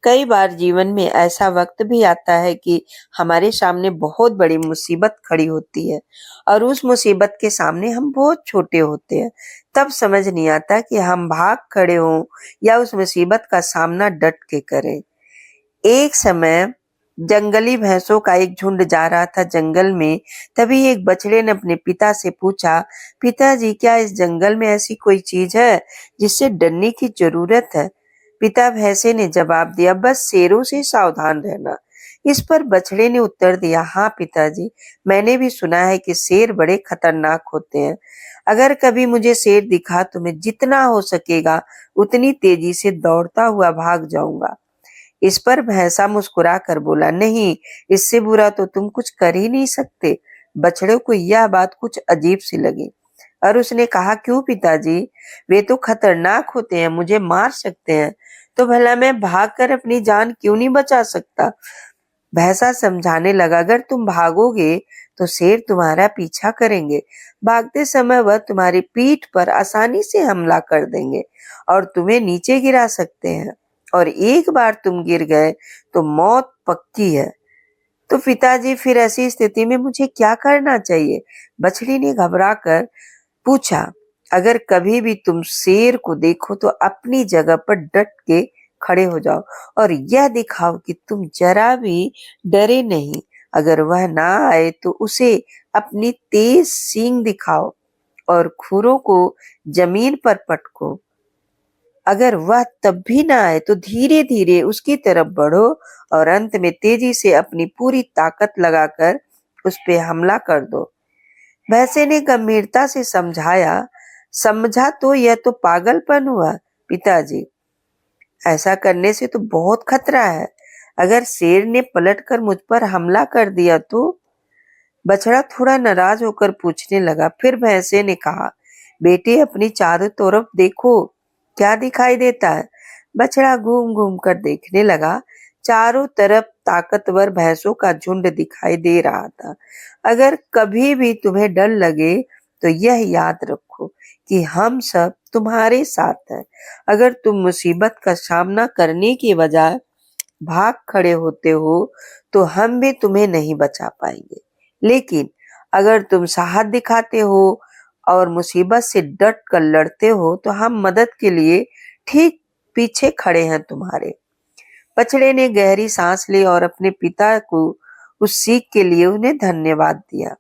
कई बार जीवन में ऐसा वक्त भी आता है कि हमारे सामने बहुत बड़ी मुसीबत खड़ी होती है और उस मुसीबत के सामने हम बहुत छोटे होते हैं। तब समझ नहीं आता कि हम भाग खड़े हों या उस मुसीबत का सामना डट के करें। एक समय जंगली भैंसों का एक झुंड जा रहा था जंगल में। तभी एक बछड़े ने अपने पिता से पूछा, पिताजी क्या इस जंगल में ऐसी कोई चीज है जिससे डरने की जरूरत है? पिता भैंसे ने जवाब दिया, बस शेरों से सावधान रहना। इस पर बछड़े ने उत्तर दिया, हाँ पिताजी, मैंने भी सुना है कि शेर बड़े खतरनाक होते हैं। अगर कभी मुझे शेर दिखा तो मैं जितना हो सकेगा उतनी तेजी से दौड़ता हुआ भाग जाऊंगा। इस पर भैंसा मुस्कुरा कर बोला, नहीं, इससे बुरा तो तुम कुछ कर ही नहीं सकते। बछड़े को यह बात कुछ अजीब सी लगी और उसने कहा, क्यों पिताजी? वे तो खतरनाक होते हैं, मुझे मार सकते हैं, तो भला मैं भागकर अपनी जान क्यों नहीं बचा सकता? भैंसा समझाने लगा, अगर तुम भागोगे तो शेर तुम्हारा पीछा करेंगे। भागते समय वह तुम्हारी पीठ पर आसानी से हमला कर देंगे और तुम्हें नीचे गिरा सकते हैं, और एक बार तुम गिर गए तो मौत पक्की है। तो पिताजी, फिर ऐसी स्थिति में मुझे क्या करना चाहिए? बछड़ी ने घबरा कर पूछा, अगर कभी भी तुम शेर को देखो तो अपनी जगह पर डट के खड़े हो जाओ और यह दिखाओ कि तुम जरा भी डरे नहीं। अगर वह ना आए तो उसे अपनी तेज सींग दिखाओ और खुरों को जमीन पर पटको। अगर वह तब भी ना आए तो धीरे धीरे उसकी तरफ बढ़ो और अंत में तेजी से अपनी पूरी ताकत लगाकर उस पे हमला कर दो। भैंसे ने गंभीरता से समझाया, समझा तो यह तो पागलपन हुआ पिताजी, ऐसा करने से तो बहुत खतरा है। अगर शेर ने पलटकर मुझ पर हमला कर दिया तो? बछड़ा थोड़ा नाराज होकर पूछने लगा। फिर भैंसे ने कहा, बेटे अपनी चारों तरफ देखो, क्या दिखाई देता है? बछड़ा घूम घूम कर देखने लगा। चारों तरफ ताकतवर भैंसों का झुंड दिखाई दे रहा था। अगर कभी भी तुम्हें डर लगे तो यह याद रखो कि हम सब तुम्हारे साथ हैं। अगर तुम मुसीबत का सामना करने के बजाय भाग खड़े होते हो तो हम भी तुम्हें नहीं बचा पाएंगे, लेकिन अगर तुम साहस दिखाते हो और मुसीबत से डट कर लड़ते हो तो हम मदद के लिए ठीक पीछे खड़े हैं तुम्हारे। बछड़े ने गहरी सांस ली और अपने पिता को उस सीख के लिए उन्हें धन्यवाद दिया।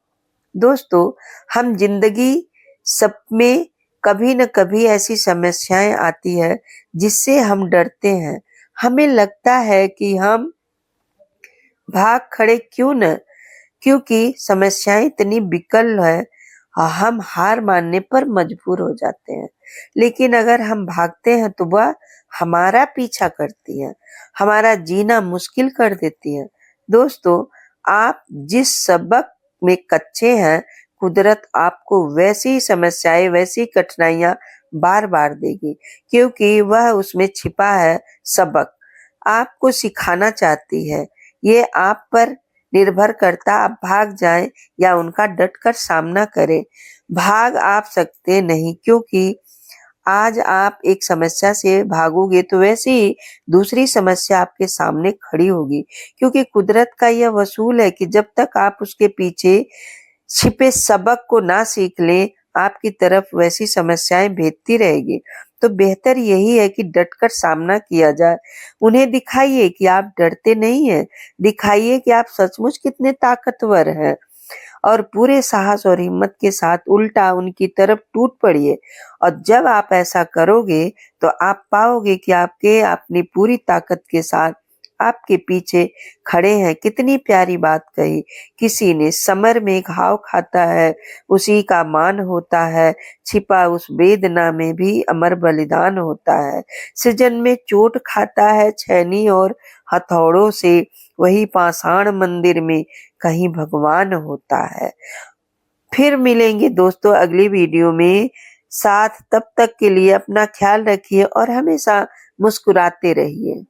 दोस्तों, हम जिंदगी सब में कभी न कभी ऐसी समस्याएं आती है जिससे हम डरते हैं। हमें लगता है कि हम भाग खड़े क्यों न, क्योंकि समस्याएं इतनी विकल है, हम हार मानने पर मजबूर हो जाते हैं। लेकिन अगर हम भागते हैं तो वह हमारा पीछा करती है, हमारा जीना मुश्किल कर देती है। दोस्तों, आप जिस सबक में कच्चे हैं, कुदरत आपको वैसी समस्याएं, वैसी कठिनाइयां बार बार देगी, क्योंकि वह उसमें छिपा है सबक, आपको सिखाना चाहती है। ये आप पर निर्भर करता आप भाग जाएं या उनका डटकर सामना करें। भाग आप सकते नहीं, क्योंकि आज आप एक समस्या से भागोगे तो वैसे ही दूसरी समस्या आपके सामने खड़ी होगी, क्योंकि कुदरत का यह वसूल है कि जब तक आप उसके पीछे छिपे सबक को ना सीख लें, आपकी तरफ वैसी समस्याएं भेजती रहेगी। तो बेहतर यही है कि डटकर सामना किया जाए। उन्हें दिखाइए कि आप डरते नहीं हैं, दिखाइए कि आप सचमुच कितने ताकतवर हैं और पूरे साहस और हिम्मत के साथ उल्टा उनकी तरफ टूट पड़िए। और जब आप ऐसा करोगे तो आप पाओगे कि आपके अपनी पूरी ताकत के साथ आपके पीछे खड़े हैं। कितनी प्यारी बात कही। किसी ने समर में घाव खाता है, उसी का मान होता है, छिपा उस वेदना में भी अमर बलिदान होता है। सृजन में चोट खाता है छैनी और हथौड़ों से, वही पाषाण मंदिर में कहीं भगवान होता है। फिर मिलेंगे दोस्तों अगली वीडियो में साथ। तब तक के लिए अपना ख्याल रखिए और हमेशा मुस्कुराते रहिए।